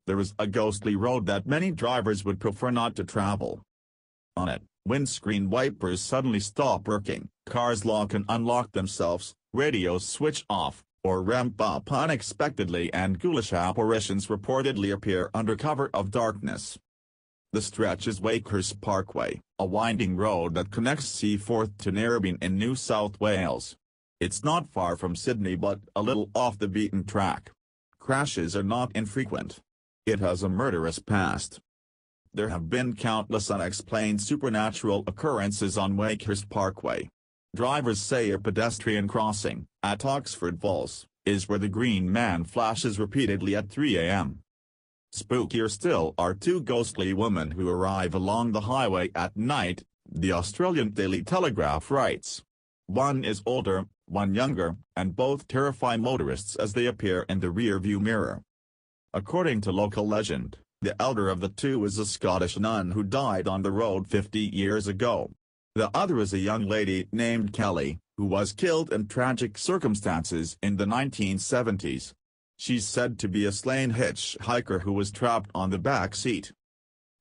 there is a ghostly road that many drivers would prefer not to travel. On it, windscreen wipers suddenly stop working, cars lock and unlock themselves, radios switch off, or ramp up unexpectedly, and ghoulish apparitions reportedly appear under cover of darkness. The stretch is Wakehurst Parkway, a winding road that connects Seaforth to Narrabeen in New South Wales. It's not far from Sydney but a little off the beaten track. Crashes are not infrequent. It has a murderous past. There have been countless unexplained supernatural occurrences on Wakehurst Parkway. Drivers say a pedestrian crossing, at Oxford Falls, is where the green man flashes repeatedly at 3 a.m. Spookier still are two ghostly women who arrive along the highway at night, the Australian Daily Telegraph writes. One is older, one younger, and both terrify motorists as they appear in the rear-view mirror. According to local legend, the elder of the two is a Scottish nun who died on the road 50 years ago. The other is a young lady named Kelly, who was killed in tragic circumstances in the 1970s. She's said to be a slain hitchhiker who was trapped on the back seat.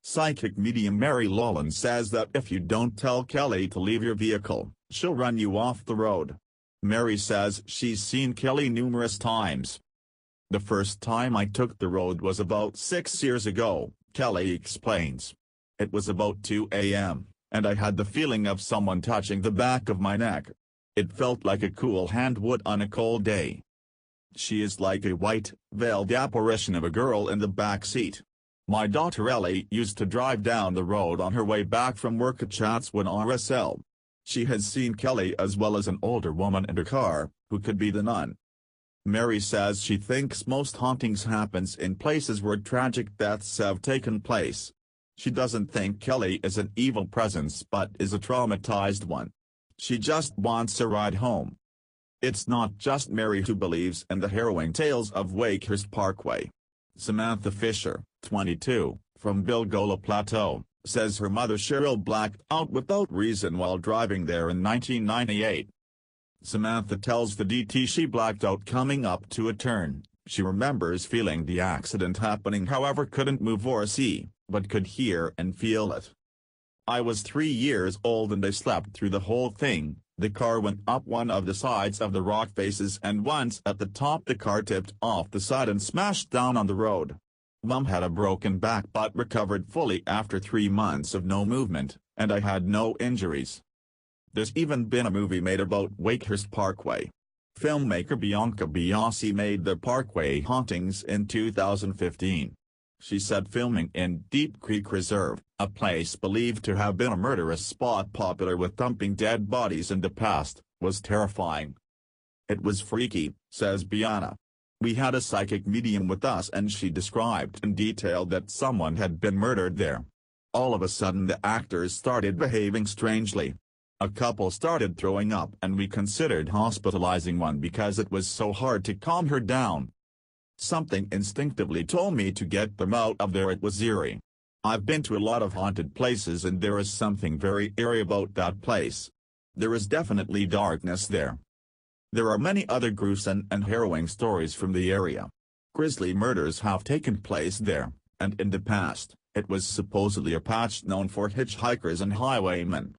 Psychic medium Mary Lawlin says that if you don't tell Kelly to leave your vehicle, she'll run you off the road. Mary says she's seen Kelly numerous times. The first time I took the road was about 6 years ago, Kelly explains. It was about 2 a.m., and I had the feeling of someone touching the back of my neck. It felt like a cool hand would on a cold day. She is like a white, veiled apparition of a girl in the back seat. My daughter Ellie used to drive down the road on her way back from work at Chatswood RSL. She has seen Kelly as well as an older woman in her car, who could be the nun. Mary says she thinks most hauntings happens in places where tragic deaths have taken place. She doesn't think Kelly is an evil presence but is a traumatized one. She just wants a ride home. It's not just Mary who believes in the harrowing tales of Wakehurst Parkway. Samantha Fisher, 22, from Bilgola Plateau, says her mother Cheryl blacked out without reason while driving there in 1998. Samantha tells the DT she blacked out coming up to a turn. She remembers feeling the accident happening, however couldn't move or see, but could hear and feel it. I was 3 years old and I slept through the whole thing. The car went up one of the sides of the rock faces and once at the top the car tipped off the side and smashed down on the road. Mum had a broken back but recovered fully after 3 months of no movement, and I had no injuries. There's even been a movie made about Wakehurst Parkway. Filmmaker Bianca Biasi made The Parkway Hauntings in 2015. She said filming in Deep Creek Reserve, a place believed to have been a murderous spot popular with dumping dead bodies in the past, was terrifying. It was freaky, says Bianca. We had a psychic medium with us and she described in detail that someone had been murdered there. All of a sudden the actors started behaving strangely. A couple started throwing up and we considered hospitalizing one because it was so hard to calm her down. Something instinctively told me to get them out of there. It was eerie. I've been to a lot of haunted places and there is something very eerie about that place. There is definitely darkness there. There are many other gruesome and harrowing stories from the area. Grisly murders have taken place there, and in the past, it was supposedly a patch known for hitchhikers and highwaymen.